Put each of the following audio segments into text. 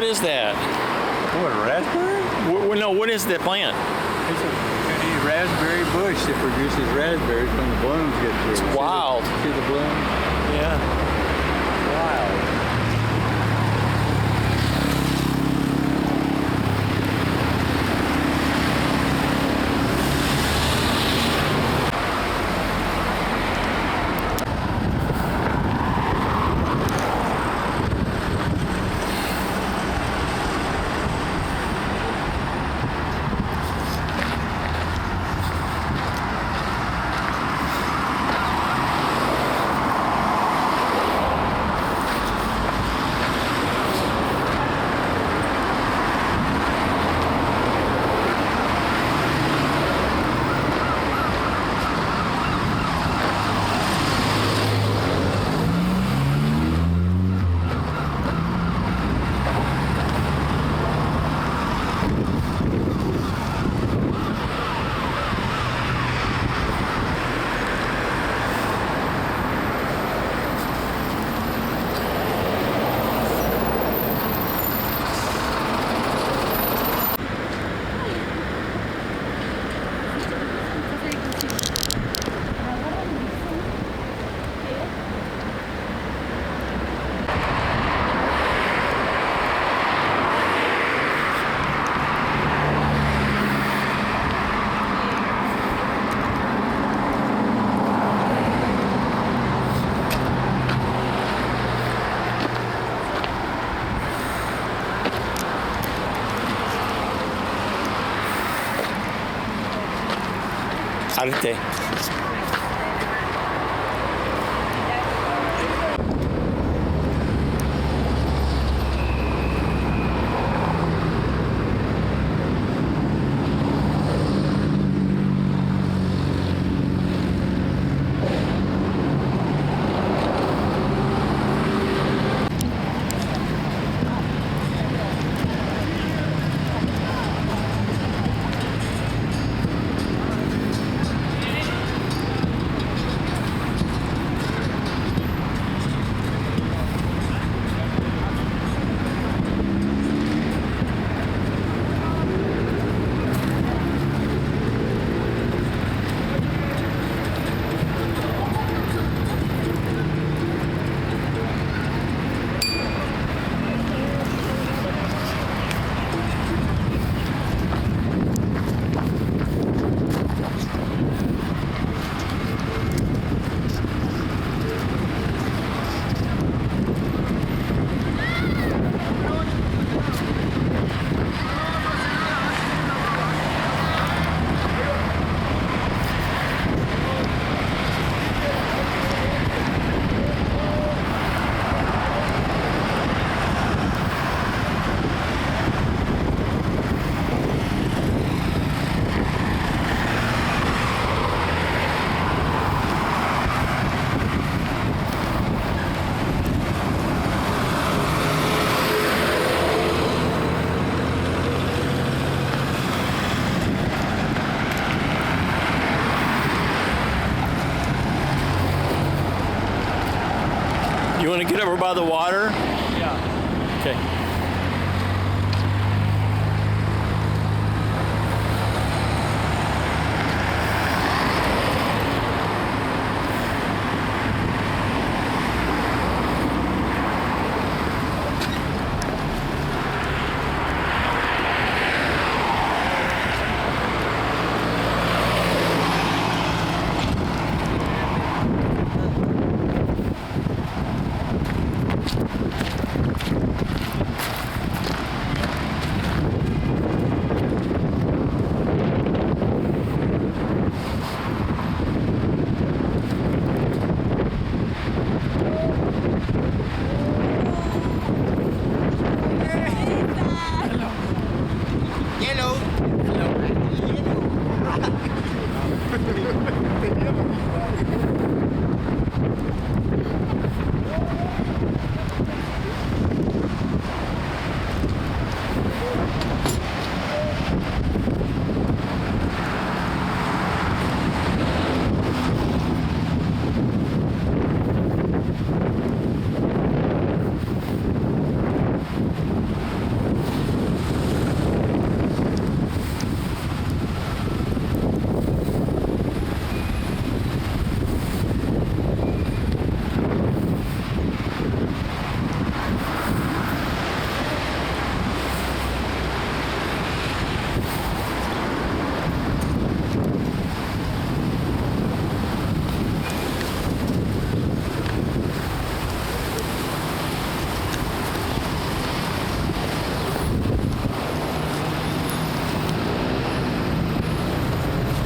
What is that? What, a raspberry? No, what is the plant? It's a raspberry bush that produces raspberries when the blooms get through. It's wild. See the blooms? Yeah. Wild. Arte. You want to get over by the water? Yeah. Okay.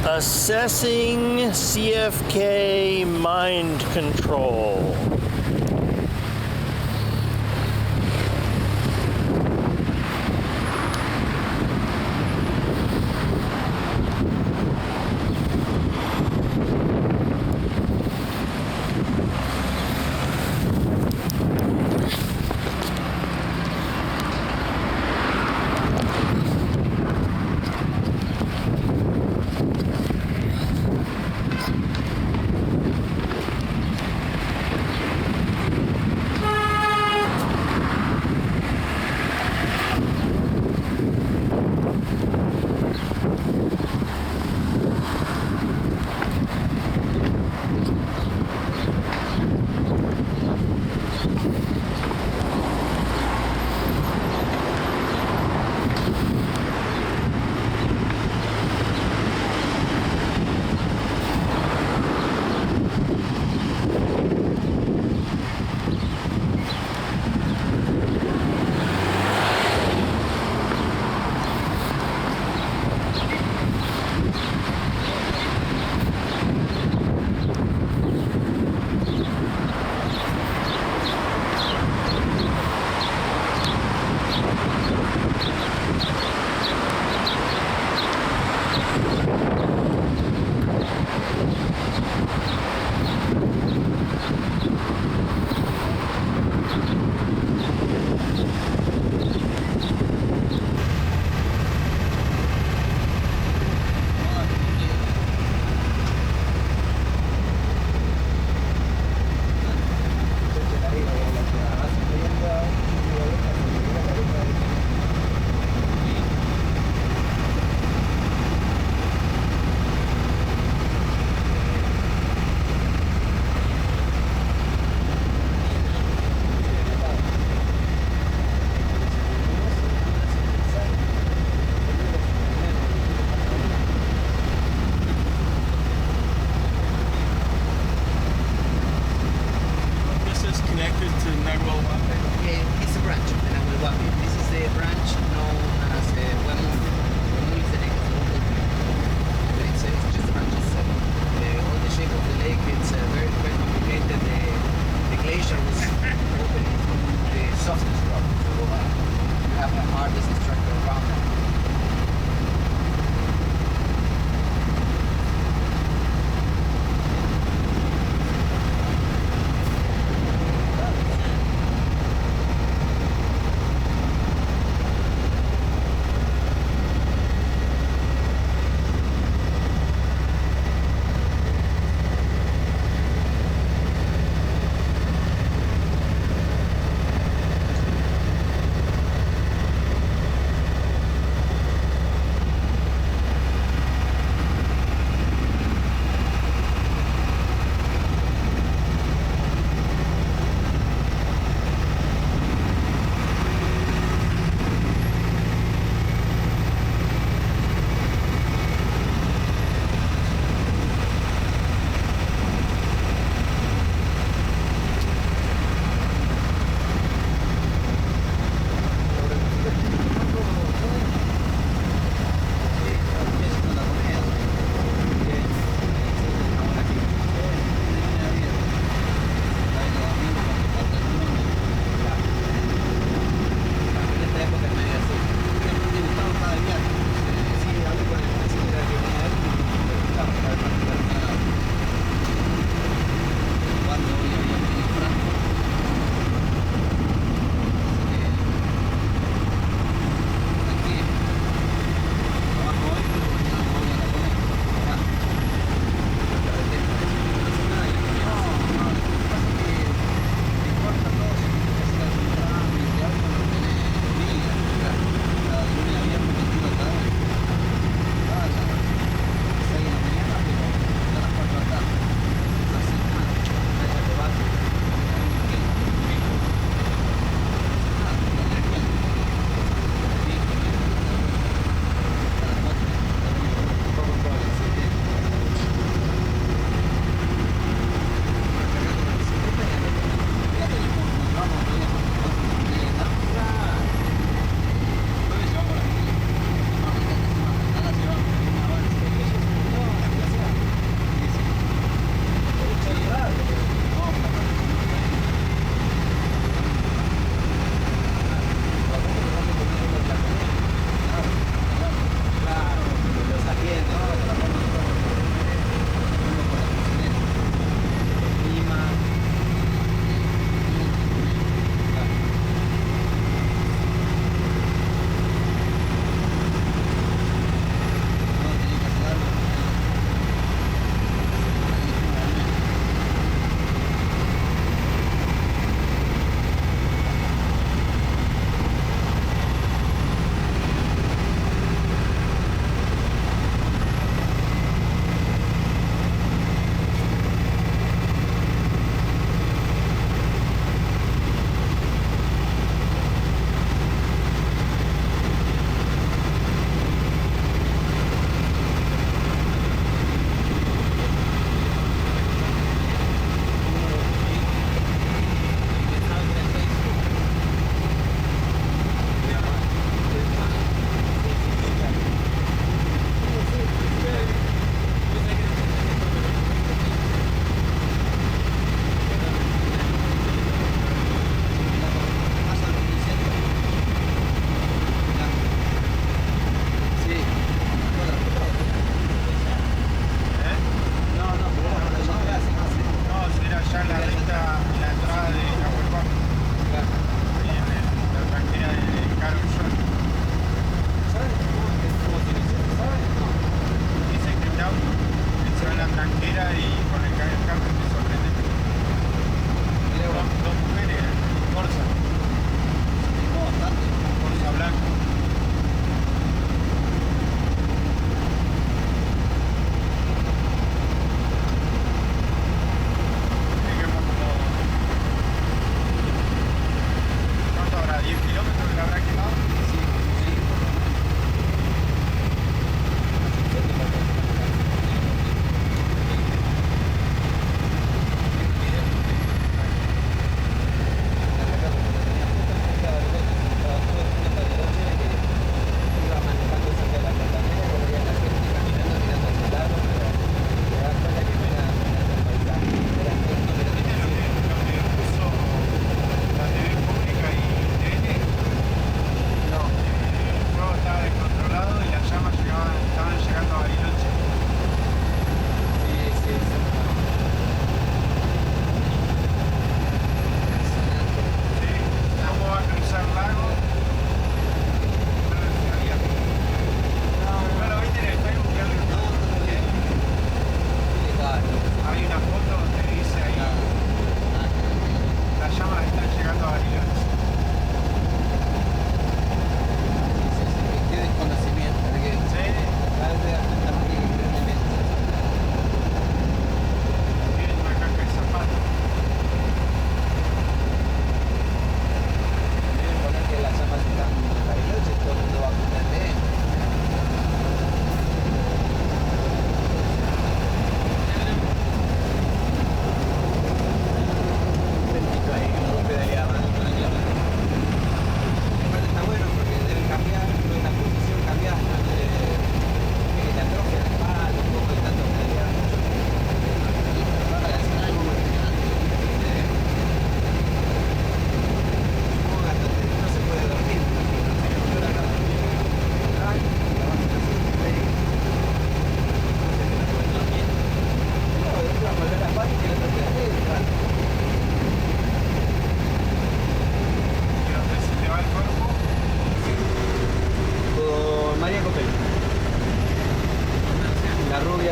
Assessing CFK mind control.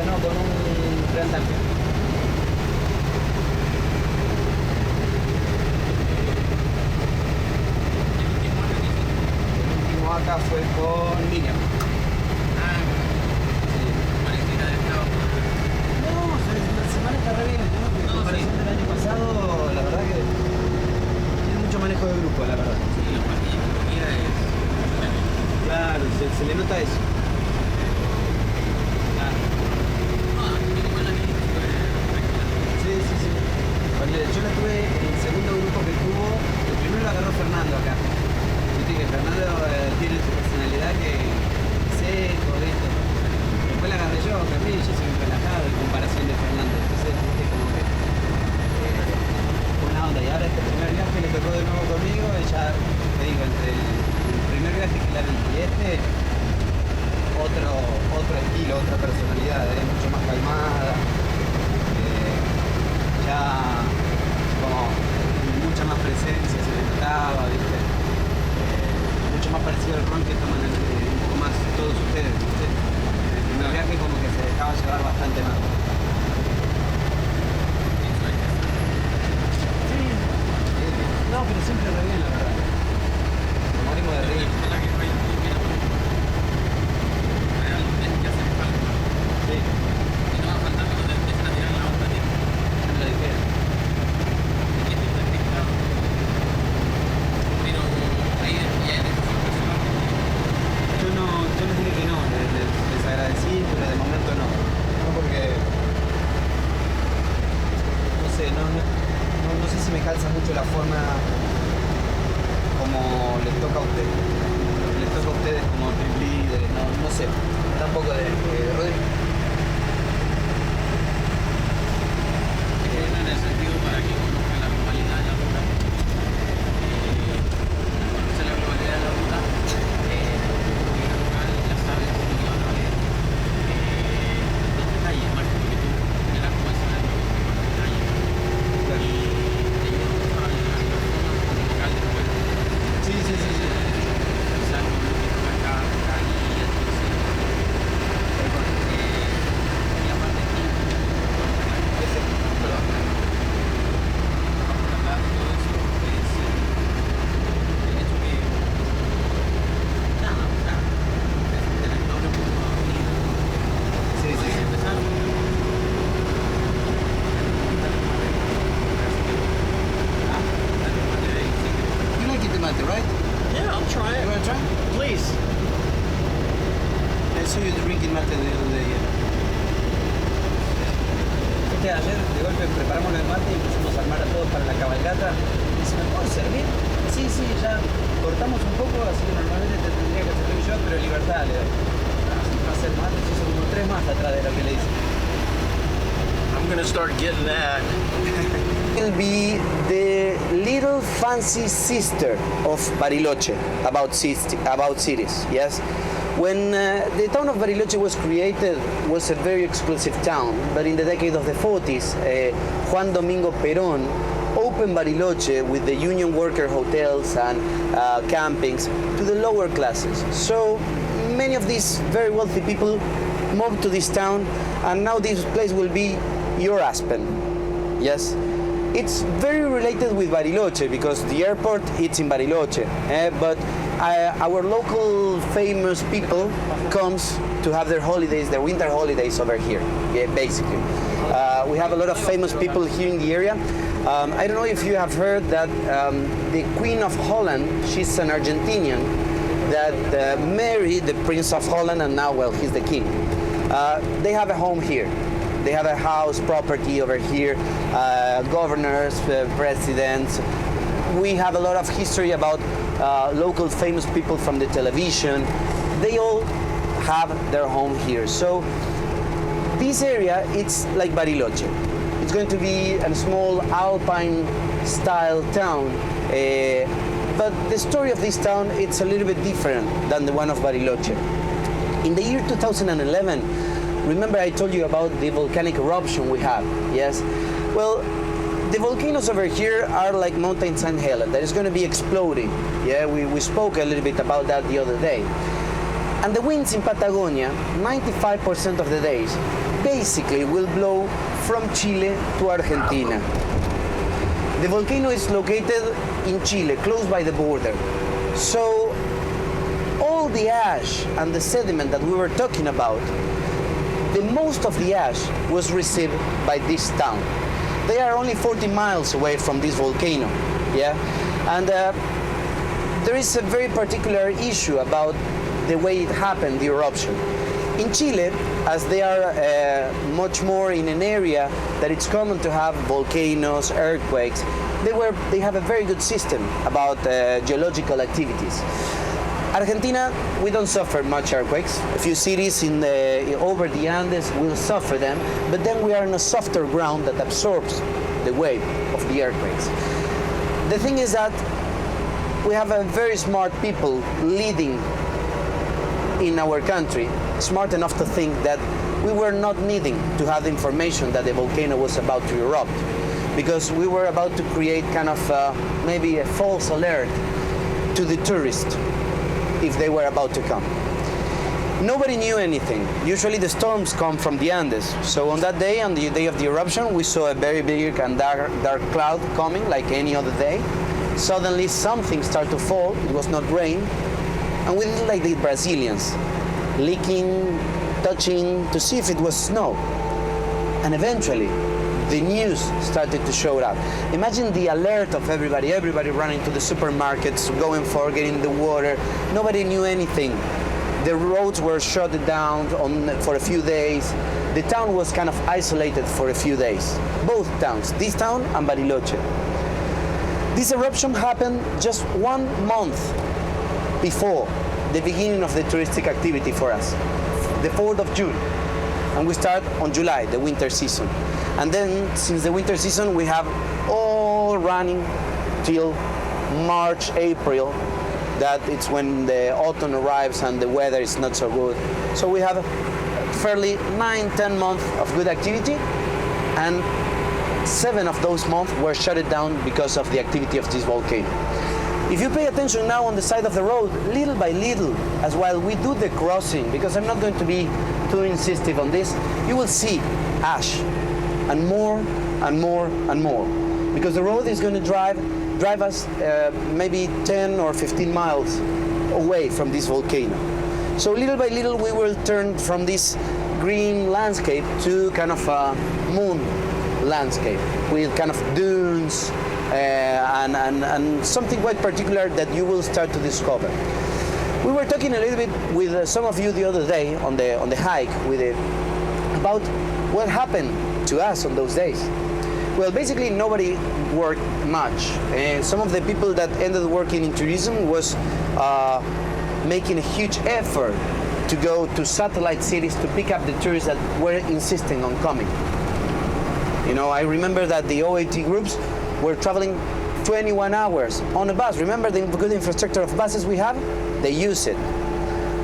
no, con un gran tanque. El último acá fue con Miriam. Se maneja re bien, ¿no? En comparación del año pasado, la verdad que tiene mucho manejo de grupo, la verdad. Sí, la partida de comida es... Claro, se le nota eso. Claro. Sí. Yo la tuve, el segundo grupo que tuvo, el primero lo agarró Fernando acá. Viste que Fernando tiene su personalidad que seco, ¿viste? Después la agarré yo, también, yo soy un relajado en comparación de Fernando. Entonces, viste, como que buena onda. Y ahora este primer viaje le tocó de nuevo conmigo y ya, te digo, entre el primer viaje que la vi y este, otro estilo, otra personalidad, mucho más calmada. Ya como mucha más presencia, se le notaba, ¿viste? Mucho más parecido al rol que toman un poco más todos ustedes, ¿viste? El primer viaje como que se dejaba llevar bastante más. Sí, no, pero siempre re bien, la verdad. Nos morimos de reír. Sí. Lo dijeron. Yo les dije que no, les agradecí, pero de momento no. No porque, no sé, no sé si me calza mucho la forma como les toca a ustedes. Les toca a ustedes como team líderes, no sé. Tampoco de Rodrigo. En el sentido para que conozcan la globalidad de la ruta. Conocer la globalidad de la ruta, local, ya sabes lo que van a ver. Los detalles, Marco, porque tú verás cómo es el con los detalles. Y te ayudan a la zona local después. Sí. Pensar con lo que toca acá y entonces. Y aparte aquí, You like it mate, right? Yeah, I'll try You it. wanna try? Please. I saw you drinking mate the other day. Ayer de golpe preparamos el mate y pusimos a armar a todos para la cabalgata. Y dice, ¿me puedo servir? Sí, ya cortamos un poco, así que normalmente te tendría que servir yo, pero libertad le doy. Así que va a ser mate, yo soy como 3 más atrás de lo que le hice. I'm gonna start getting that. Will be the little fancy sister of Bariloche about cities, yes? When the town of Bariloche was created, was a very exclusive town, but in the decade of the 40s, Juan Domingo Perón opened Bariloche with the union worker hotels and campings to the lower classes. So many of these very wealthy people moved to this town, and now this place will be your Aspen, yes? It's very related with Bariloche because the airport it's in Bariloche, but our local famous people comes to have their holidays, their winter holidays over here, yeah, basically. We have a lot of famous people here in the area. I don't know if you have heard that the Queen of Holland, she's an Argentinian that married the Prince of Holland, and now, well, he's the king. They have a home here. They have a house, property over here, governors, presidents. We have a lot of history about local famous people from the television. They all have their home here. So this area, it's like Bariloche. It's going to be a small alpine style town. But the story of this town, it's a little bit different than the one of Bariloche. In the year 2011, remember I told you about the volcanic eruption we have, yes? Well, the volcanoes over here are like Mountain St. Helens that is going to be exploding. Yeah, we spoke a little bit about that the other day. And the winds in Patagonia, 95% of the days, basically will blow from Chile to Argentina. The volcano is located in Chile, close by the border. So all the ash and the sediment that we were talking about, the most of the ash was received by this town. They are only 40 miles away from this volcano, yeah? And there is a very particular issue about the way it happened, the eruption. In Chile, as they are much more in an area that it's common to have volcanoes, earthquakes, they have a very good system about geological activities. Argentina, we don't suffer much earthquakes. A few cities over the Andes will suffer them, but then we are on a softer ground that absorbs the wave of the earthquakes. The thing is that we have a very smart people leading in our country, smart enough to think that we were not needing to have information that the volcano was about to erupt, because we were about to create kind of maybe a false alert to the tourists if they were about to come. Nobody knew anything. Usually the storms come from the Andes. So on that day, on the day of the eruption, we saw a very big and dark cloud coming like any other day. Suddenly something started to fall. It was not rain. And we did like the Brazilians, licking, touching to see if it was snow. And eventually, the news started to show up. Imagine the alert of everybody running to the supermarkets, going for getting the water. Nobody knew anything. The roads were shut down for a few days. The town was kind of isolated for a few days. Both towns, this town and Bariloche. This eruption happened just 1 month before the beginning of the touristic activity for us, the 4th of June. And we start on July, the winter season. And then, since the winter season, we have all running till March, April. That it's when the autumn arrives and the weather is not so good. So we have a fairly 9-10 months of good activity, and 7 of those months were shut down because of the activity of this volcano. If you pay attention now on the side of the road, little by little, as while we do the crossing, because I'm not going to be too insistent on this, you will see ash, and more and more and more, because the road is going to drive us maybe 10 or 15 miles away from this volcano. So little by little we will turn from this green landscape to kind of a moon landscape with kind of dunes and something quite particular that you will start to discover. We were talking a little bit with some of you the other day on the hike about what happened to us on those days. Well, basically nobody worked much. Some of the people that ended working in tourism was making a huge effort to go to satellite cities to pick up the tourists that were insisting on coming. You know, I remember that the OAT groups were traveling 21 hours on a bus. Remember the good infrastructure of buses we have? They use it.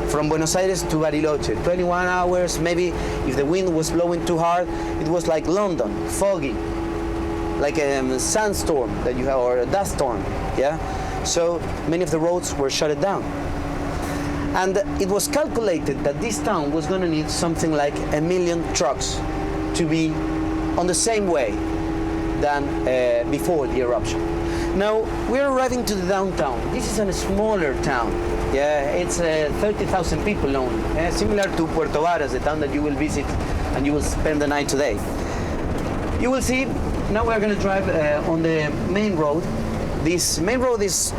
From Buenos Aires to Bariloche, 21 hours, maybe if the wind was blowing too hard, it was like London, foggy, like a sandstorm that you have, or a dust storm, yeah? So many of the roads were shut down. And it was calculated that this town was going to need something like 1 million trucks to be on the same way than before the eruption. Now, we're arriving to the downtown. This is a smaller town. Yeah, it's 30,000 people only, similar to Puerto Varas, the town that you will visit and you will spend the night today. You will see, now we're going to drive on the main road. This main road is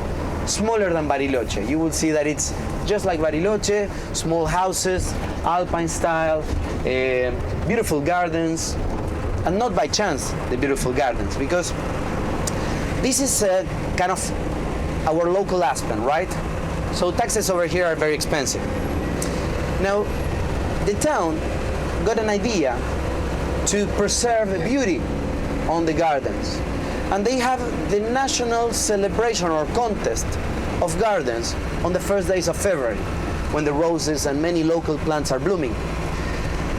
smaller than Bariloche. You will see that it's just like Bariloche, small houses, alpine style, beautiful gardens, and not by chance the beautiful gardens, because this is kind of our local Aspen, right? So taxes over here are very expensive. Now, the town got an idea to preserve the beauty on the gardens. And they have the national celebration or contest of gardens on the first days of February, when the roses and many local plants are blooming.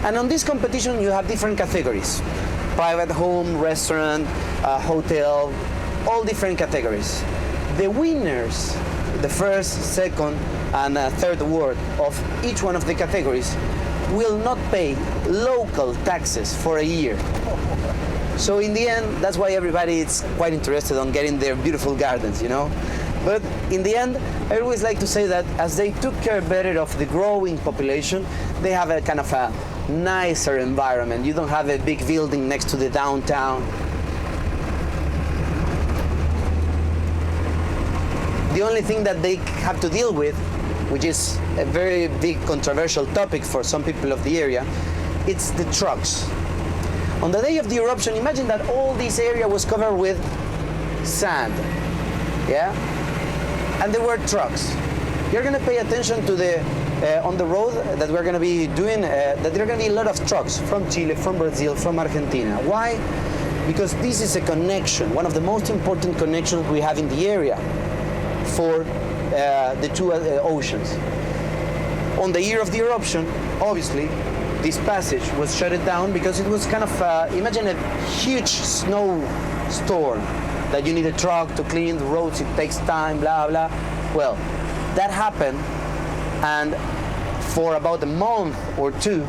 And on this competition you have different categories: private home, restaurant, hotel, all different categories. The winners, the first, second, and a third ward of each one of the categories will not pay local taxes for a year. So in the end, that's why everybody is quite interested on getting their beautiful gardens, you know. But in the end, I always like to say that as they took care better of the growing population, they have a kind of a nicer environment. You don't have a big building next to the downtown. The only thing that they have to deal with, which is a very big controversial topic for some people of the area, it's the trucks. On the day of the eruption, imagine that all this area was covered with sand, yeah? And there were trucks. You're gonna pay attention to the, on the road that we're gonna be doing, that there are gonna be a lot of trucks from Chile, from Brazil, from Argentina. Why? Because this is a connection, one of the most important connections we have in the area for the two oceans. On the year of the eruption, obviously, this passage was shut down because it was kind of, imagine a huge snowstorm that you need a truck to clean the roads, it takes time, blah, blah. Well, that happened, and for about a month or two,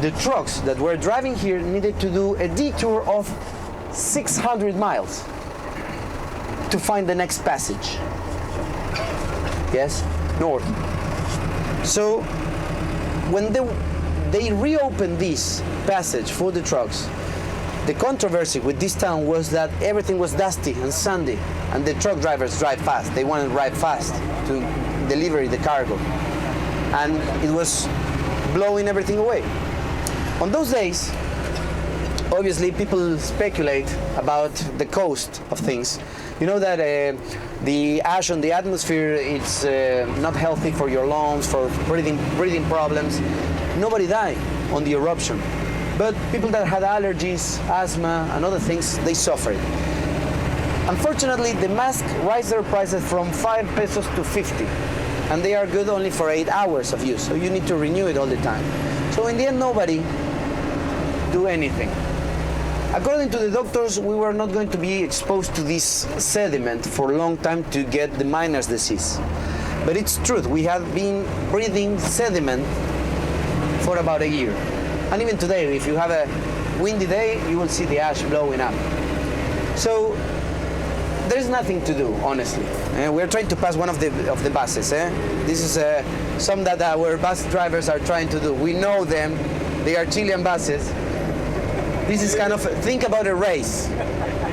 the trucks that were driving here needed to do a detour of 600 miles to find the next passage. Yes, north. So when they reopened this passage for the trucks, the controversy with this town was that everything was dusty and sandy, and the truck drivers drive fast. They want to drive fast to deliver the cargo, and it was blowing everything away. On those days, obviously people speculate about the cost of things. You know that the ash on the atmosphere, it's not healthy for your lungs, for breathing problems. Nobody died on the eruption, but people that had allergies, asthma, and other things, they suffered. Unfortunately, the masks raised their prices from 5 pesos to 50, and they are good only for 8 hours of use, so you need to renew it all the time. So in the end, nobody do anything. According to the doctors, we were not going to be exposed to this sediment for a long time to get the miner's disease. But it's true, we have been breathing sediment for about a year. And even today, if you have a windy day, you will see the ash blowing up. So there's nothing to do, honestly. We're trying to pass one of the buses. This is some that our bus drivers are trying to do. We know them. They are Chilean buses. This is kind of, think about a race.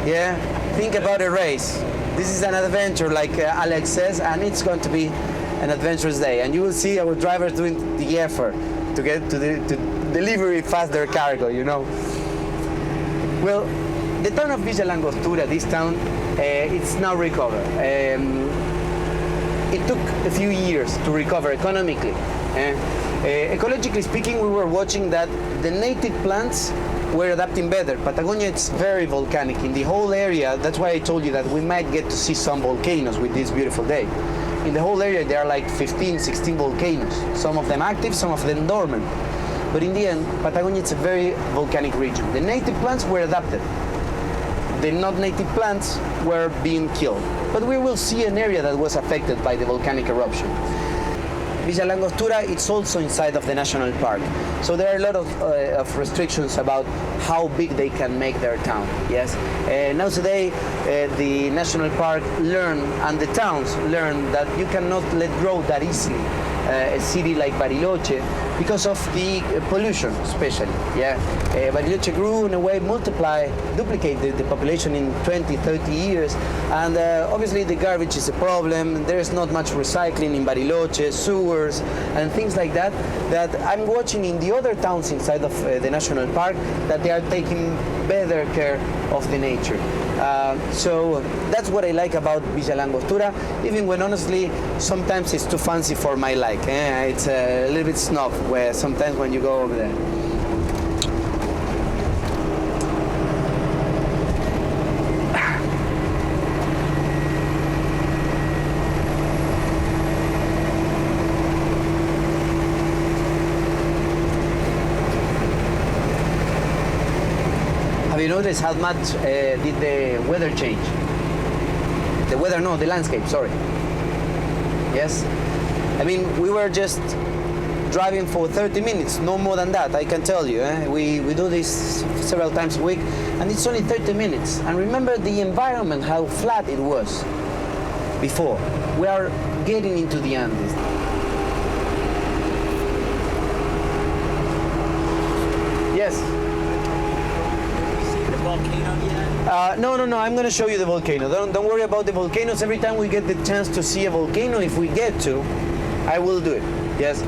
Yeah, think about a race. This is an adventure, like Alex says, and it's going to be an adventurous day. And you will see our drivers doing the effort to get to deliver fast their cargo, you know. Well, the town of Villa Langostura, this town, it's now recovered. It took a few years to recover economically. Ecologically speaking, we were watching that the native plants were adapting better. Patagonia, it's very volcanic in the whole area. That's why I told you that we might get to see some volcanoes with this beautiful day. In the whole area, there are like 15, 16 volcanoes. Some of them active, some of them dormant. But in the end, Patagonia, it's a very volcanic region. The native plants were adapted. The not native plants were being killed. But we will see an area that was affected by the volcanic eruption. Villa Langostura, it's also inside of the national park. So there are a lot of restrictions about how big they can make their town, yes? Now today, the national park learned, and the towns learn that you cannot let grow that easily a city like Bariloche because of the pollution, especially, yeah? Bariloche grew in a way, duplicated the population in 20, 30 years, and obviously the garbage is a problem. There is not much recycling in Bariloche, sewers, and things like that, that I'm watching in the other towns inside of the national park, that they are taking better care of the nature. So that's what I like about Villa Langostura, even when honestly sometimes it's too fancy for my like. It's a little bit snob where sometimes when you go over there. Have you noticed how much did the weather change? The landscape, sorry. Yes? I mean, we were just driving for 30 minutes, no more than that, I can tell you. We do this several times a week, and it's only 30 minutes. And remember the environment, how flat it was before. We are getting into the Andes. Yes? See the volcano yet? No, I'm going to show you the volcano. Don't worry about the volcanoes. Every time we get the chance to see a volcano, if we get to, I will do it. Yes.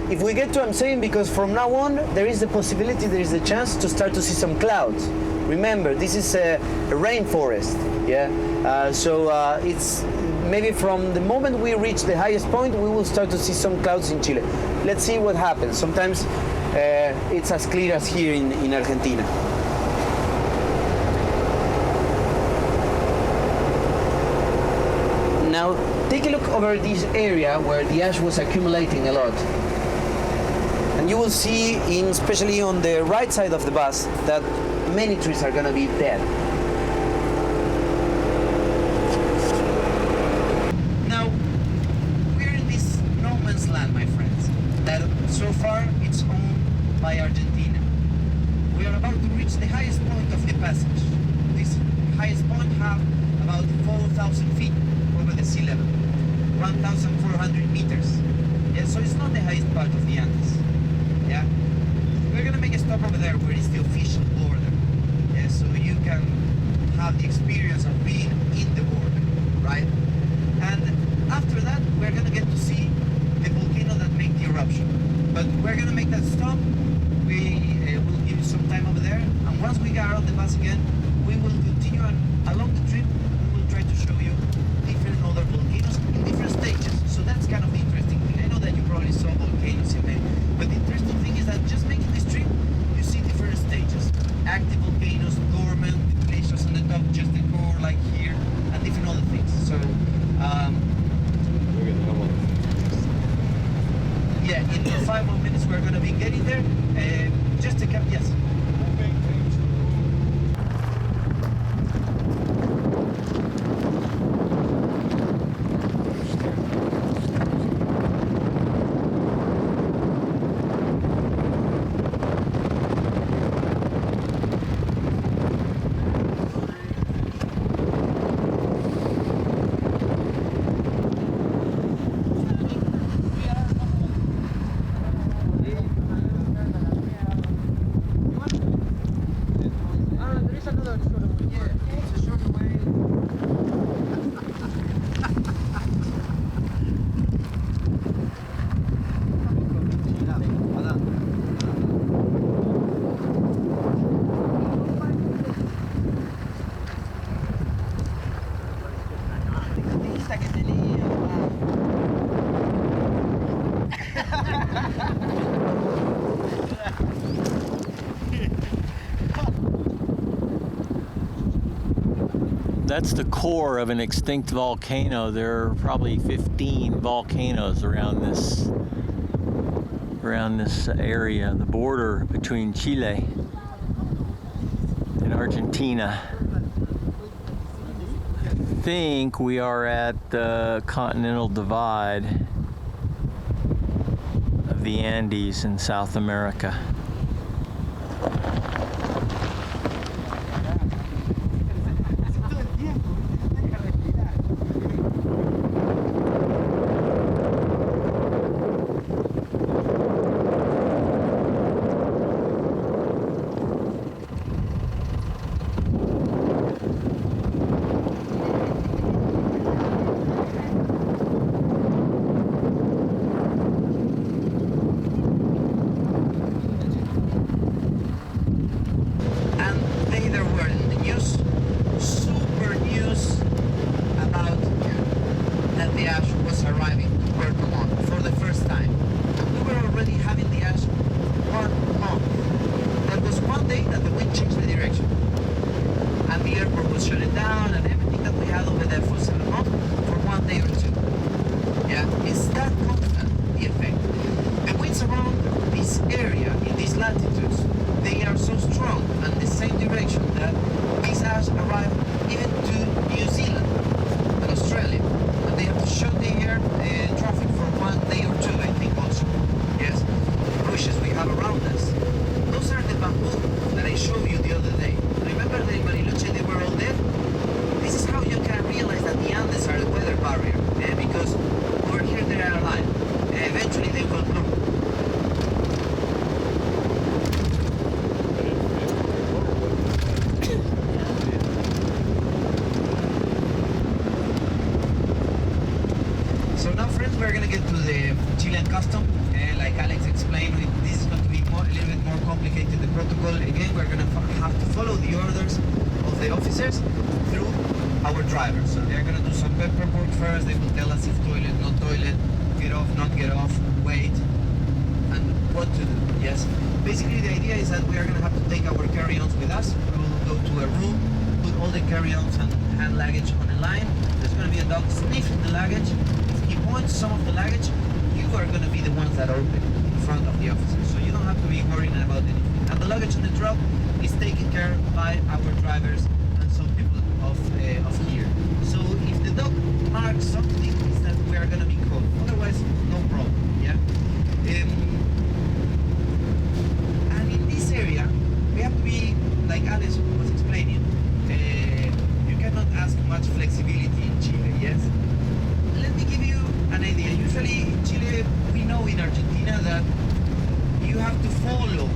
If we get to, I'm saying because from now on, there is the possibility, there is a chance to start to see some clouds. Remember, this is a rainforest. Yeah. So it's maybe from the moment we reach the highest point, we will start to see some clouds in Chile. Let's see what happens. Sometimes it's as clear as here in Argentina. Now, take a look over this area where the ash was accumulating a lot. And you will see, especially on the right side of the bus, that many trees are going to be dead. Now, we're in this no man's land, my friends, that so far it's owned by Argentina. We are about to reach the highest point of the passage. This highest point have about 4,000 feet over the sea level, 1,400 meters. Yeah, so it's not the highest part of the Andes. Yeah, we're gonna make a stop over there where it's the official border. Yeah, so you can have the experience of being in the border, right? And after that, we're gonna get to see the volcano that made the eruption. But we're gonna make that stop. We will give you some time over there, and once we get out of the bus again, we will continue, and along the trip, we will try to show you different other volcanoes in different stages. So that's kind of the interesting thing. I know that you probably saw volcanoes in there, but the interesting thing is that just making this trip, you see different stages. Active volcanoes, dormant, glaciers on the top, just the core like here, and different other things. So, Look at that one. yeah, in 5 more minutes we're going to be getting there. Just to come, yes. That's the core of an extinct volcano. There are probably 15 volcanoes around this area, the border between Chile and Argentina. I think we are at the continental divide of the Andes in South America. The ash was arriving to Puerto Mont for the first time. We were already having the ash for a month. There was one day that the wind changed the direction, and the airport was shut down, and everything that we had over there for 7 months for 1 day or 2. Yeah, it's that constant, the effect. The winds around this area, in these latitudes, they are so strong and the same direction that these ash arrive even to New Zealand and Australia. They have to shut the air traffic for protocol, again, we're going to have to follow the orders of the officers through our drivers. So they're going to do some paperwork first. They will tell us if toilet, not toilet, get off, not get off, wait, and what to do. Yes. Basically, the idea is that we are going to have to take our carry-ons with us. We will go to a room, put all the carry-ons and hand luggage on a line. There's going to be a dog sniffing the luggage. If he points some of the luggage, you are going to be the ones that open in front of the officers. So you don't have to be worrying about anything. And the luggage on the truck is taken care by our drivers and some people of here. So if the dog marks something, it's that we are going to be caught. Otherwise, no problem. Yeah. And in this area, we have to be, like Alice was explaining, you cannot ask much flexibility in Chile, yes? Let me give you an idea. Usually in Chile, we know in Argentina that you have to follow,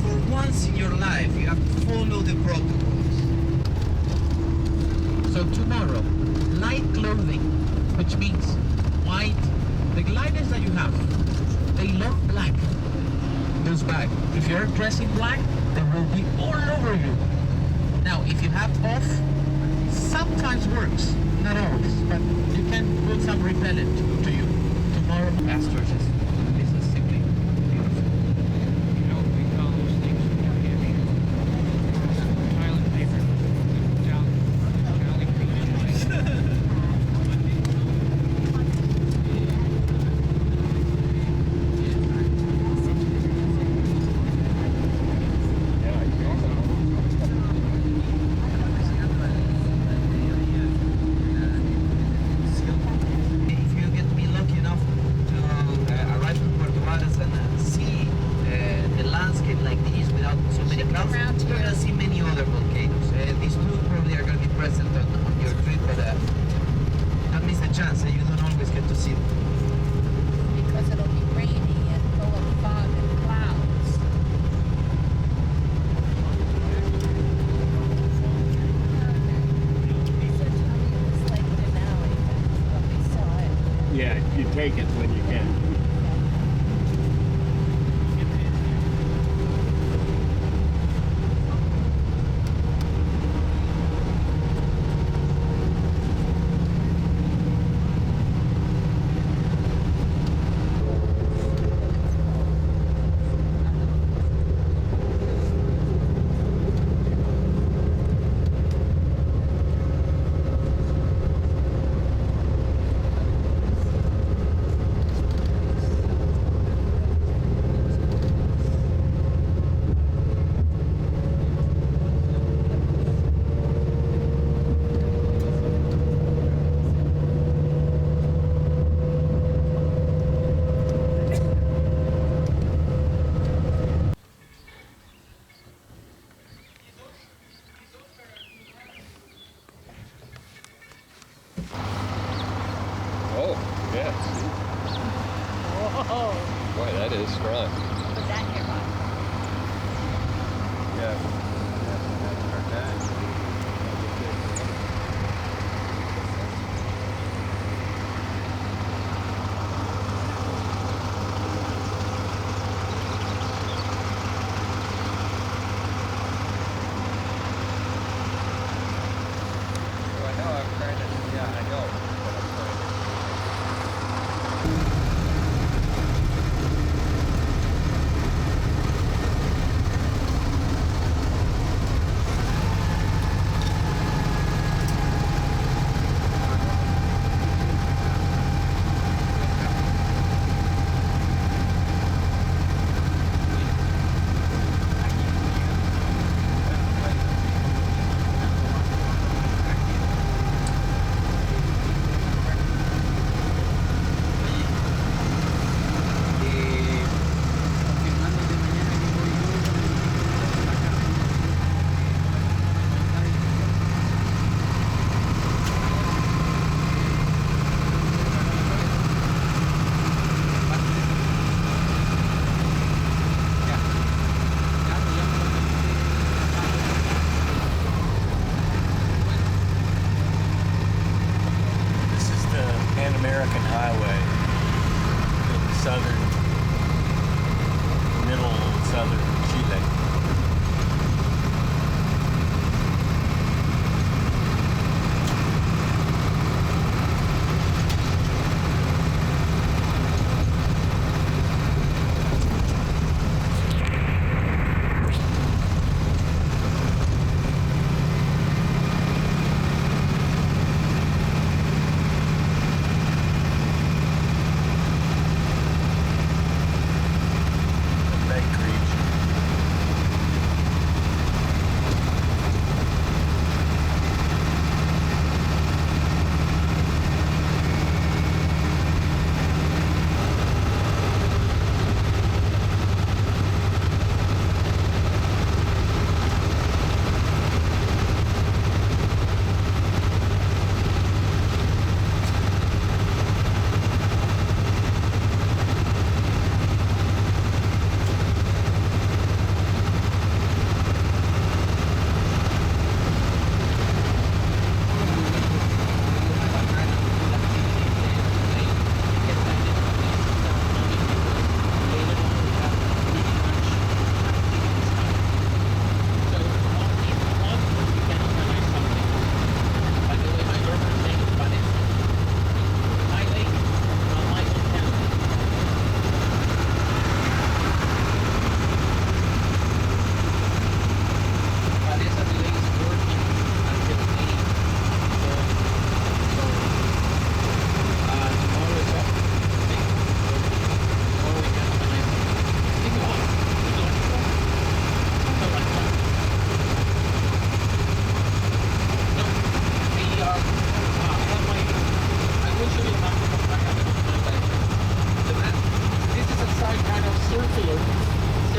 for once in your life, you have to follow the protocols. So tomorrow, light clothing, which means white. The gliders that you have, they love black. Those bags. If you're dressed in black, they will be all over you. Now, if you have off, sometimes works, not always, but you can put some repellent to you. Tomorrow, pastors is simply beautiful. You know, we call those things down here, toilet paper. Jolly green. If you get to be lucky enough to arrive in Puerto Mont and see the landscape like this without so many clouds, you're going to see many other volcanoes. These two probably are going to be present on your trip, but don't miss a chance. You don't always get to see them. Because it'll be rainy and full of fog and clouds. So Tommy, it was like Denali, when we saw it. Yeah, you take it when you can. Oh, yeah. Whoa! Boy, that is strong. Was that your body? Yeah. I know, I'm trying to, yeah, I know. But I'm trying to. American highway in southern, middle southern Chile.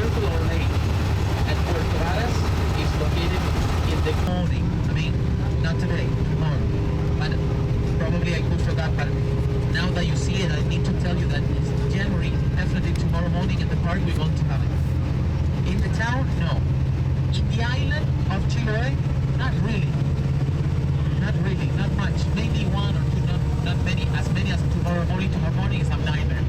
circular lake at Puerto Varas is located in the morning. I mean, not today, tomorrow. But probably I could forget, but now that you see it, I need to tell you that it's January, definitely tomorrow morning at the park we're going to have it. In the town, no. In the island of Chiloé, not really. Not really, not much. Maybe one or two, not many, as many as tomorrow morning. Tomorrow morning is a nightmare.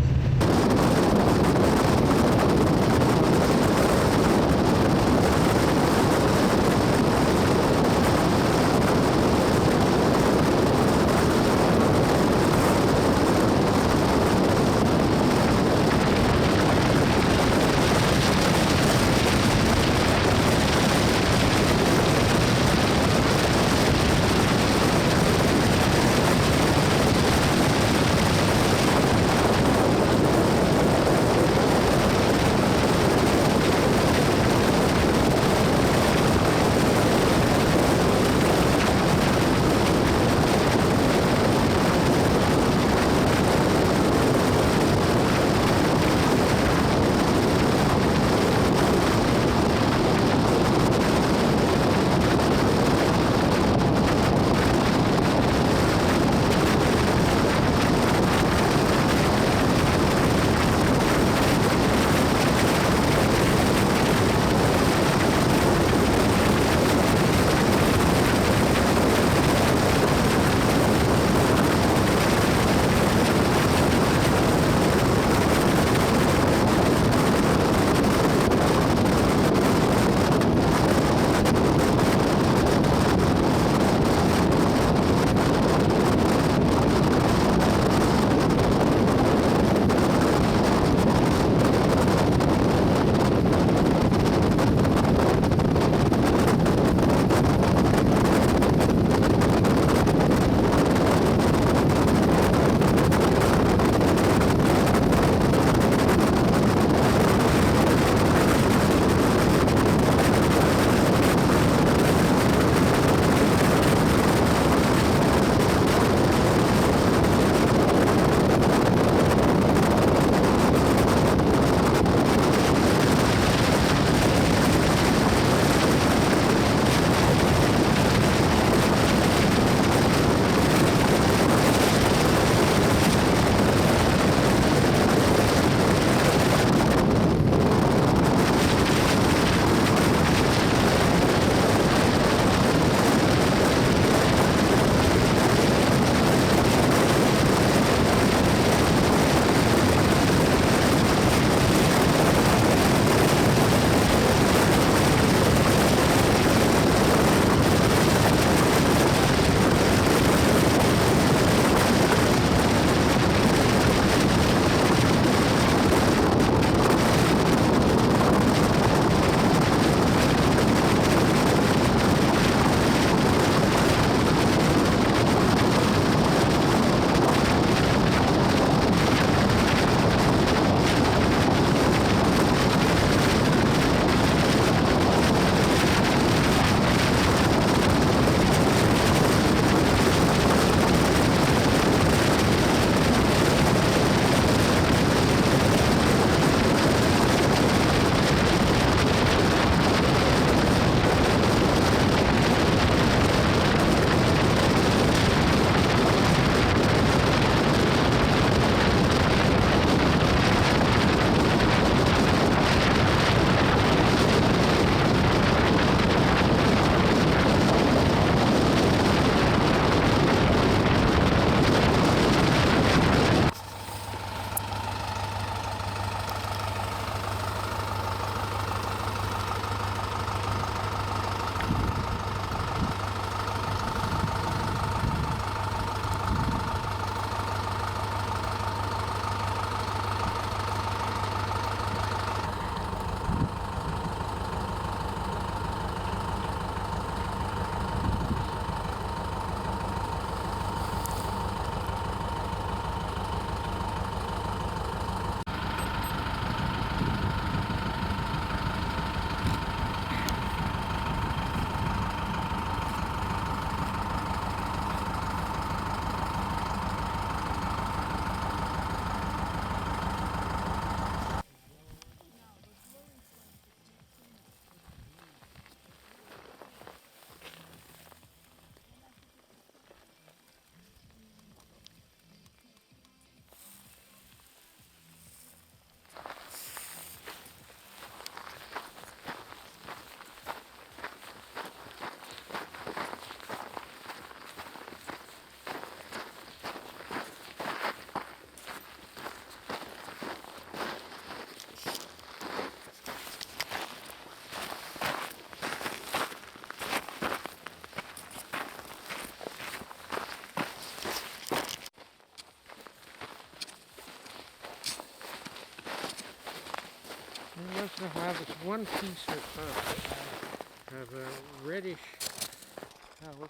once in a while, there's one piece of a reddish.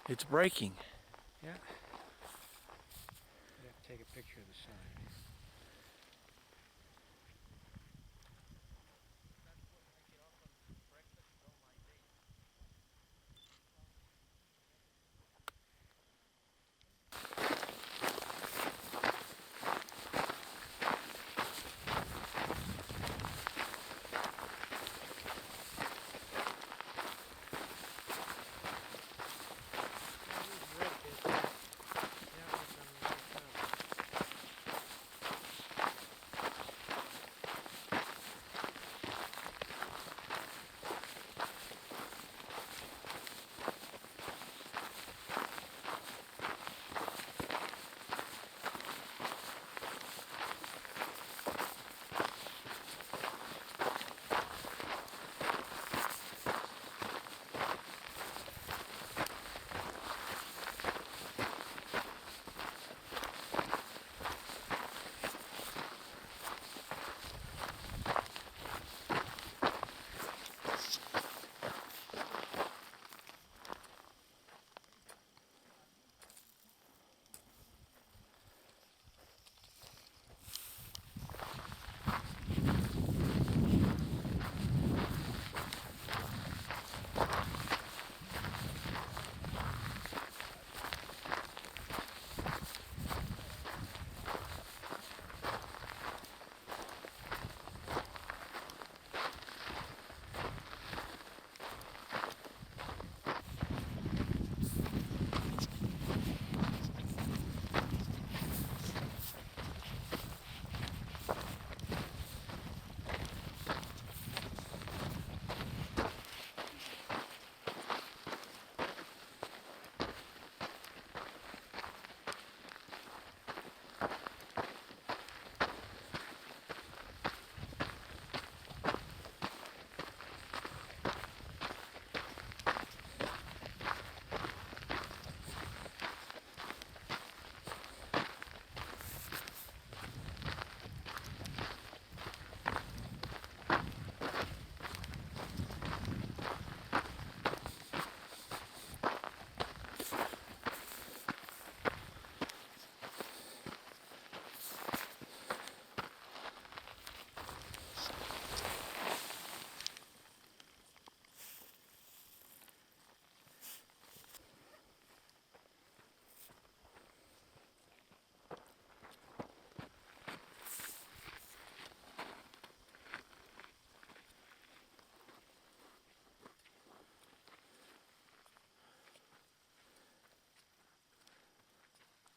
It's breaking. Yeah. I'd have to take a picture of the sign.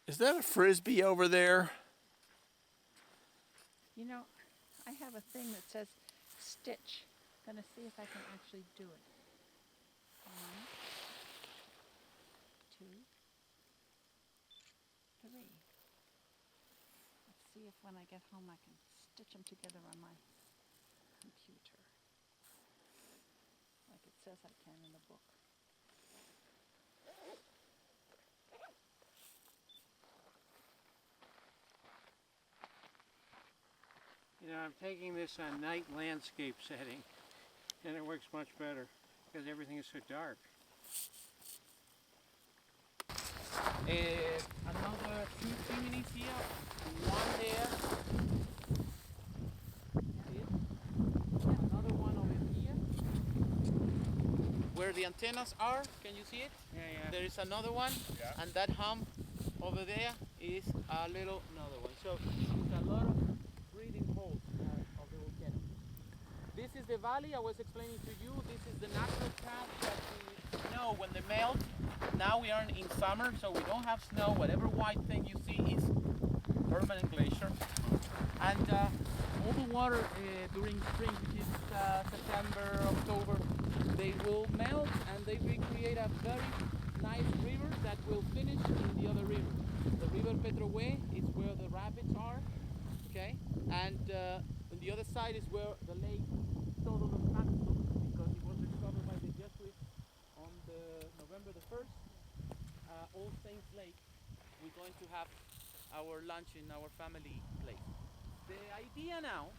Is that a frisbee over there? You know, I have a thing that says stitch. Gonna see if I can actually do it. 1, 2, 3. Let's see if when I get home I can stitch them together on my computer. Like it says I can in the book. You know, I'm taking this on night landscape setting, and it works much better because everything is so dark. Another 2-3 minutes here, one there. Another one over here. Where the antennas are, can you see it? Yeah. There is another one, and that hump over there is another one. So it's a lot of breathing holes of the volcano. This is the valley I was explaining to you. This is the natural path that the snow when they melt. Now we are in summer, so we don't have snow. Whatever white thing you see is permanent glacier. And all the water during spring, which is September, October, they will melt and they recreate a very nice river that will finish in the other river. The river Petrohue is where the rapids are, okay? And on the other side is where the lake Todo los Santos, because it was discovered by the Jesuits on the November the 1st, All Saints Lake. We're going to have our lunch in our family place. The idea now,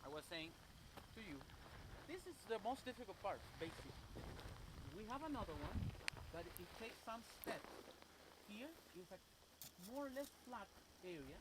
I was saying, you. This is the most difficult part, basically. We have another one that it takes some steps. Here is a more or less flat area.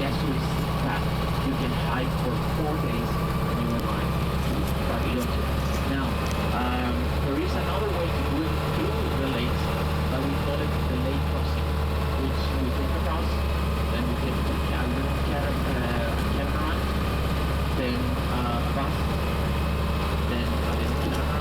answer is that you can hike for 4 days and you arrive to Bariloche. Now, there is another way to do it through the lakes, but we call it the lake crossing, which we take across, then we take the catamaran, then a bus, then a catamaran.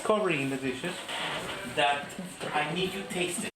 Covering the dishes that I need you taste it.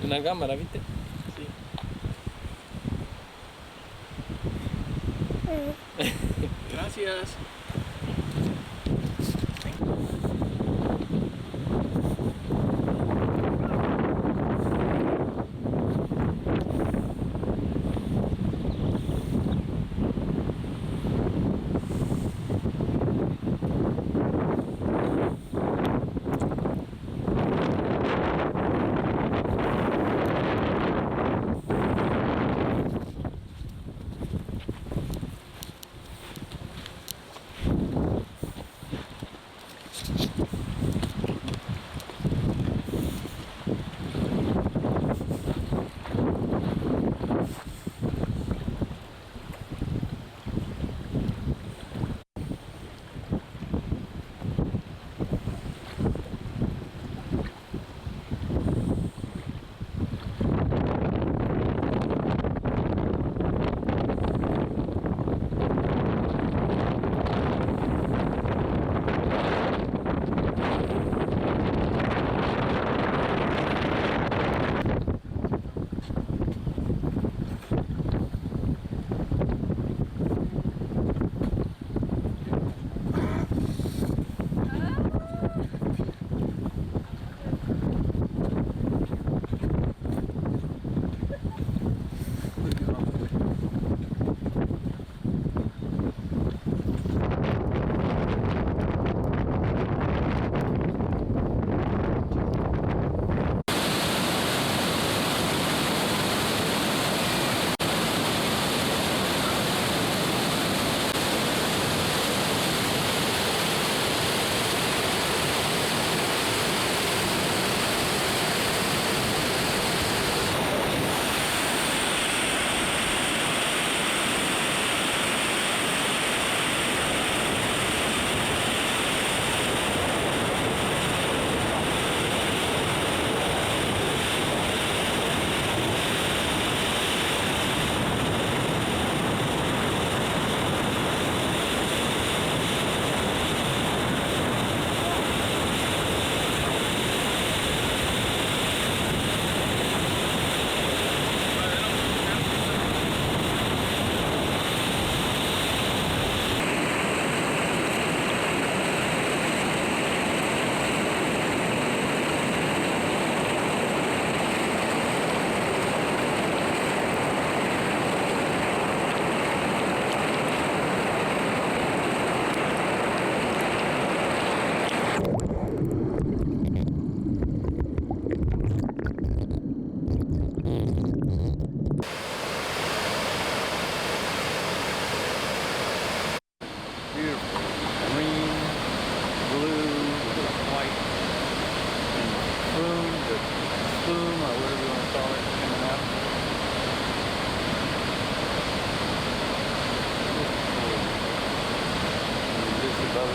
Una cámara, ¿viste? Sí. Gracias.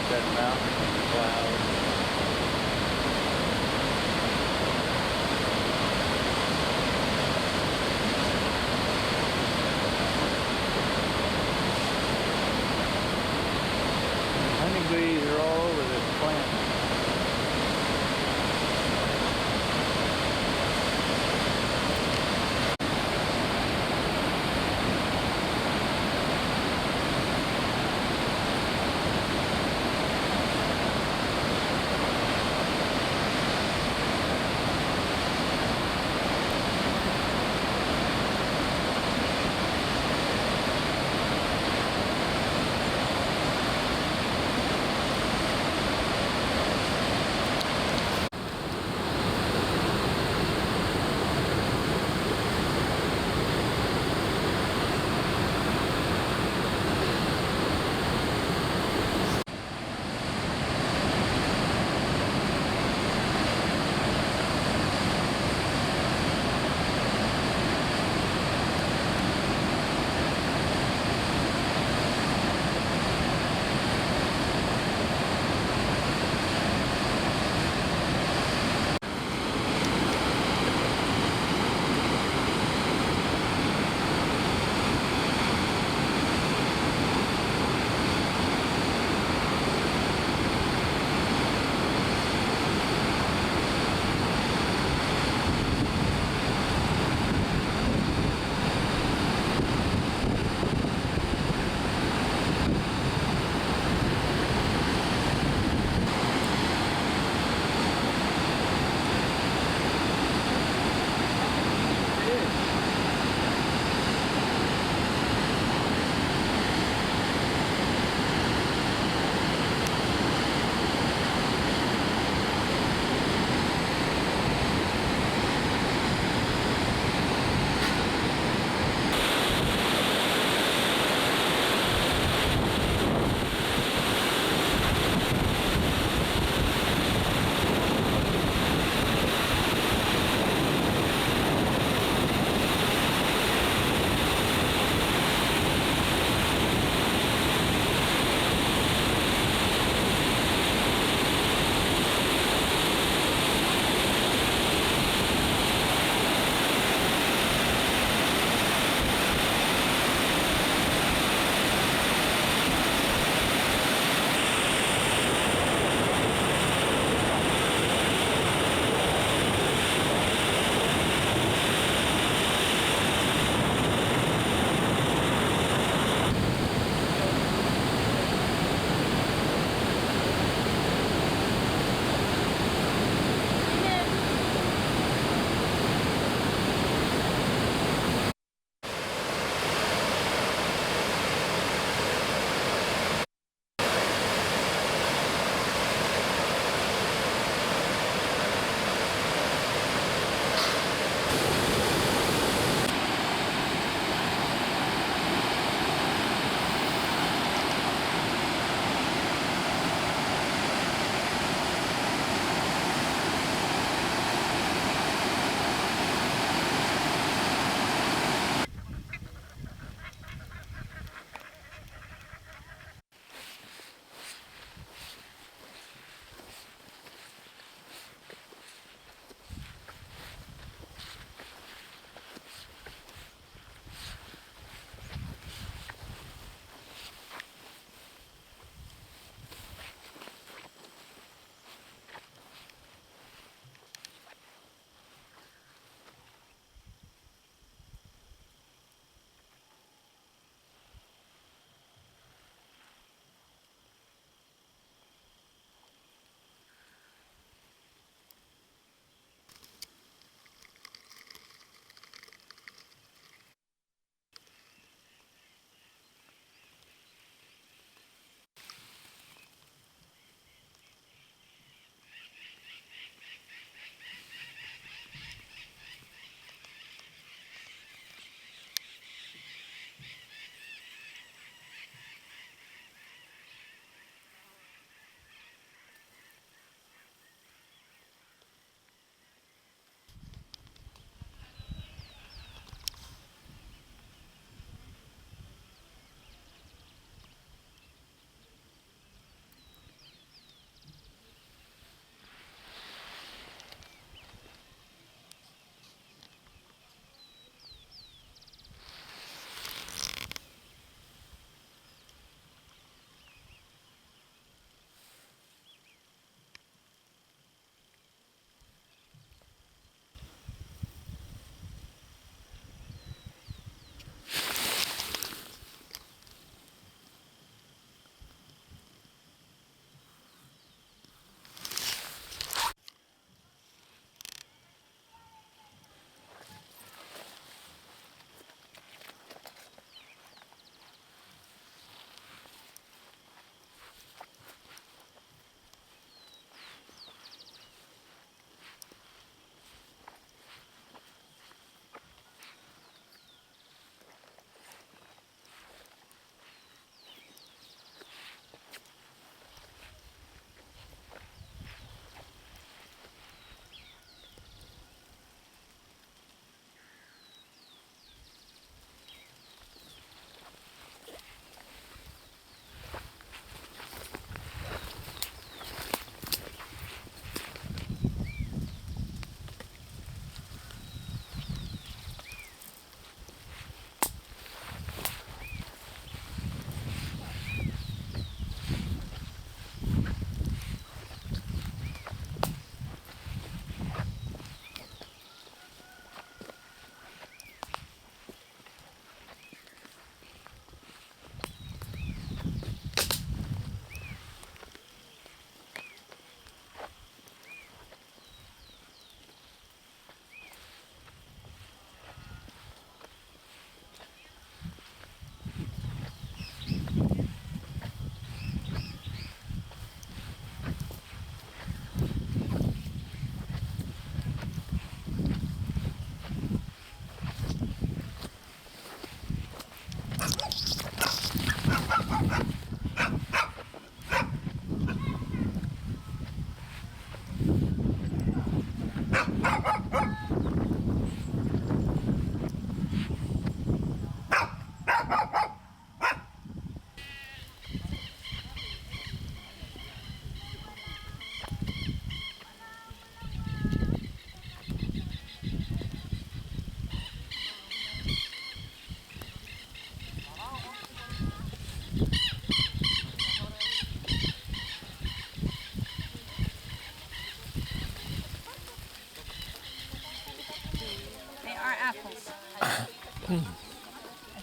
that mountain in the clouds. Honeybees are all over this plant.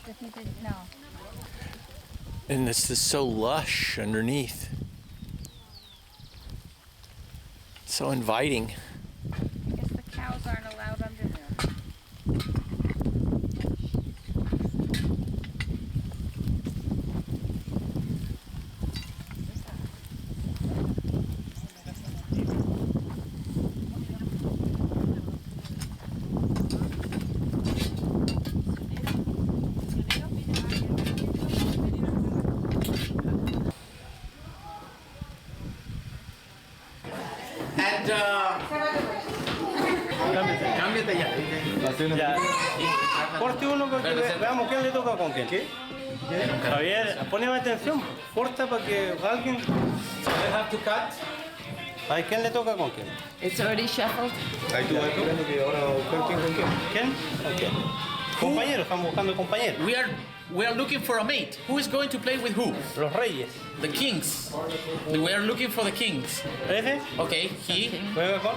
that he didn't know. And this is so lush underneath. So inviting. I guess the cows aren't allowed under there. Cámbiate ya. Ya. Corte uno porque veamos quién le toca con quién. ¿Qué? Javier, poneme atención. Corta para que alguien. So they have to cut. ¿A quién le toca con quién? It's already shuffled. Ahí tú vas esperando que ahora buscar quién con quién. ¿Quién? Okay. Compañeros, estamos buscando compañeros. We are looking for a mate. Who is going to play with who? Los reyes. The kings. We are looking for the kings. ¿Ese? Okay, he. ¿Juega con?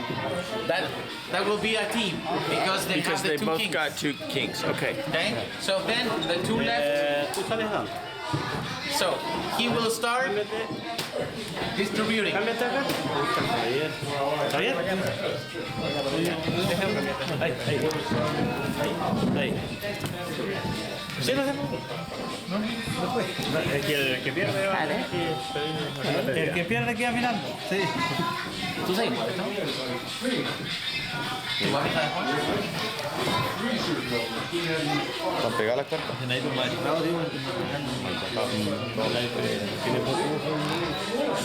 That will be a team because they have the two kings. got 2 kings. Okay. Okay. So then the two left. Tú sales dando. So he will start distributing. Cámbiate acá. Javier. Ahí. Ahí. Sí, no sé. El que pierde va. El que pierde queda mirando. Sí. ¿Tú sabes igual, no? ¿Igual que está de Juan? ¿Están pegadas las cartas?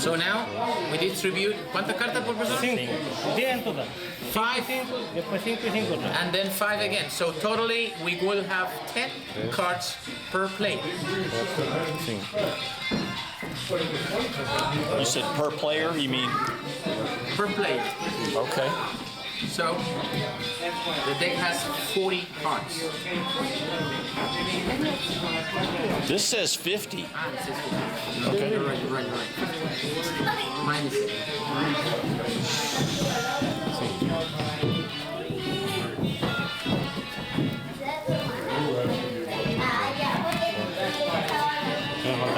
So now we distribute. ¿Cuántas cartas por persona? 5. 10 en total. 5. Después 5 y 5. And then 5 again. So totally we will have 10 cards per plate. You said per player, you mean? Per plate. Okay. So the deck has 40 cards. This says 50. Ah, this is 50. Okay. You're right. Minus.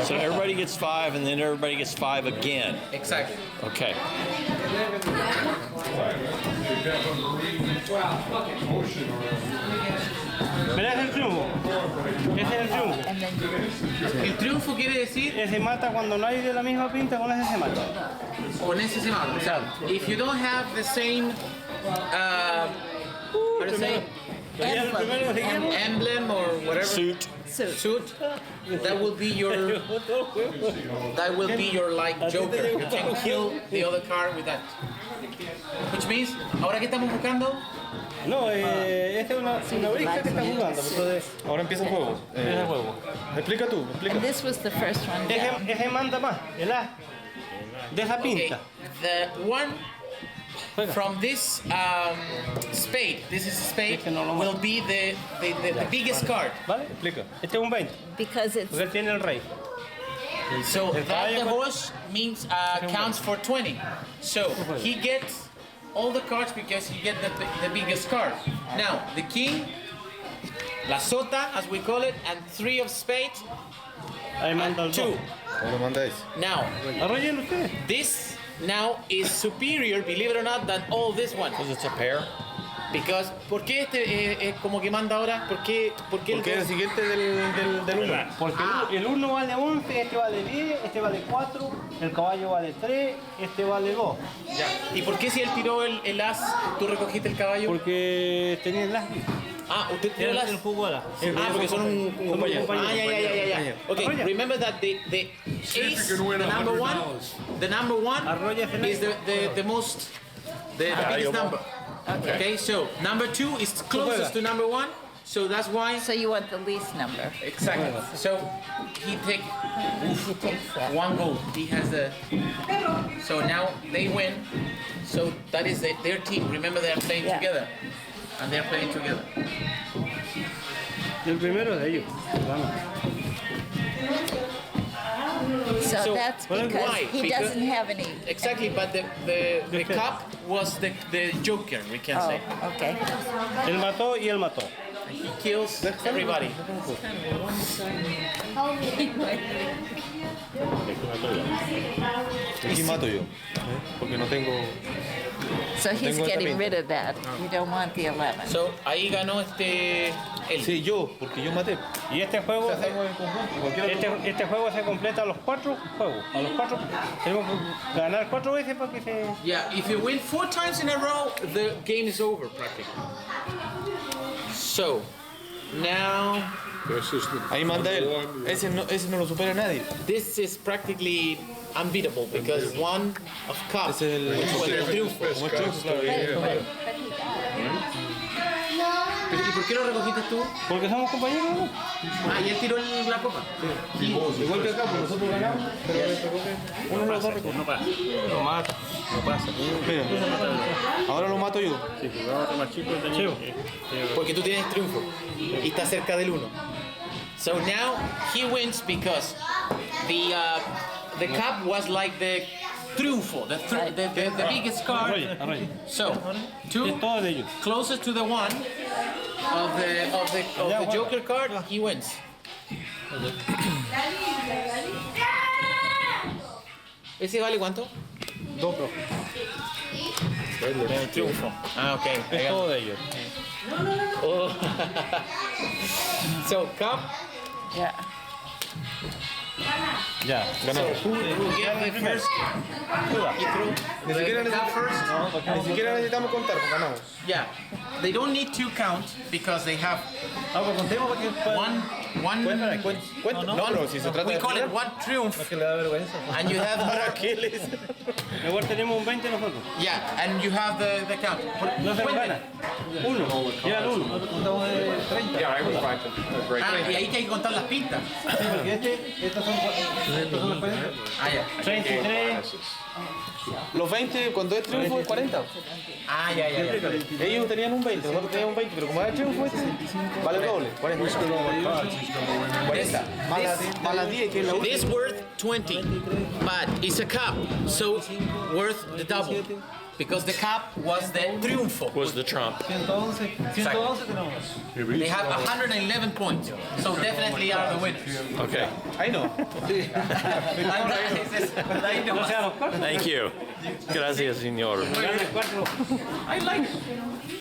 So everybody gets 5 and then everybody gets 5 again. Exactly. Okay. Mira, ese es el triunfo. Ese es el triunfo. El triunfo quiere decir Ese mata cuando no hay de la misma pinta, con ese se mata. con ese se mata. O sea, if you don't have the same how to say emblem or whatever Suit. suit, that will be your like Joker. You can kill the other card with that. Which means, ahora que estamos buscando, No, esta es una brisa que está jugando. Entonces, Ahora empieza el juego. es el juego. Explica tú, explica. And this was the first one down. Ese manda más, el as. Deja okay, pinta. the one from this spade, this is a spade, will be the biggest card. ¿Vale? Explica. Este es un 20, Because it's porque él tiene el rey. So that the horse means counts for 20. So he gets all the cards because he gets the biggest card. Now the king, la sota as we call it, and 3 of spades, Ahí manda el 2. 2. ¿Cómo lo mandáis? Now Arrollen ustedes. this now is superior, believe it or not, than all this one. Because it's a pair. Because ¿por qué este como que manda ahora? ¿Por qué el Porque es el dos? siguiente del 1. Porque el 1 vale 11, este vale 10, este vale 4, el caballo vale 3, este vale 2. ¿Y por qué si él tiró el as, tú recogiste el caballo? Porque tenía el as. Ah, usted tiró el as. El jugo era. Ah, porque son un compañero. Ah, ya. Okay, remember that the ace, the number one is the most, the biggest number. Okay, so number 2 is closest to number 1, so that's why. so you want the least number. Exactly. So he takes that. 1 gold. He has the. So now they win. So that is their team. Remember, they are playing Yeah. together, and they are playing together. El primero de ellos. Vamos. So that's well, because why? he Because- doesn't have any. Exactly, but the cup was the joker, we can say. Oh, okay. Él mató y él mató. he kills everybody. Aquí mato yo, porque no tengo. So he's Tengo getting esta rid of that. You don't want the 11. So, ahí ganó él. Sí, yo, porque yo maté. Y este juego, Hacemos en conjunto. Cualquiera este juego se completa a los 4 juegos. A los 4 tenemos que ganar 4 veces para que se... Yeah, if you win 4 times in a row, the game is over practically. So, now Ahí manda él. Ese no lo supera nadie. this is practically unbeatable because one of cup Ese es el was the triunfo. como el triunfo, claro. ¿Y por qué lo recogiste tú? Porque somos compañeros, ¿no? Ah, y él tiró la copa. Igual que acá, pues nosotros ganamos, pero uno de los dos recoge. No pasa. No mata. No pasa. Mira, ahora lo mato yo. Sí, porque otro más chico tenía Porque tú tienes triunfo y estás cerca del 1. So now he wins because the cup was like the triunfo, the biggest card. Arroyo. So, 2 Es todo de ellos. closest to the 1 of the Joker card, he wins. ¿Ese vale cuánto? 2 pro. El triunfo. Ah, ok. Es todo de ellos. Oh. So, cup. Yeah. Ya, So, ganamos. who gave the first? He threw Ni siquiera the cup first. Ni siquiera necesitamos contar, porque ganamos. Yeah, they don't need to count because they have Ah, pues contemos porque... one. Cuenta. No, pero si se trata We de call it jugar, one triumph, que le da vergüenza. and you have more. Igual tenemos un 20 nosotros. Yeah, and you have the count. No se nos Cuenten. gana. 1. Llevan 1. Ah, y ahí que hay que contar las pistas. Estos son los 40. Ah, ya. 33. Los 20, cuando es triunfo, es 40. Ah, ya. Ellos tenían un 20, nosotros teníamos un 20, pero como era triunfo, vale doble. 40. 40. Más las 10, que es la última. This worth 20, but it's a cup, so worth the double. Because the cup was the triunfo. Was the trump. 111 tenemos. They have 111 points, so definitely are the winners. Okay. Ahí no. O sea, los 4. Thank you. Gracias, señor. Ganan 4. I like it.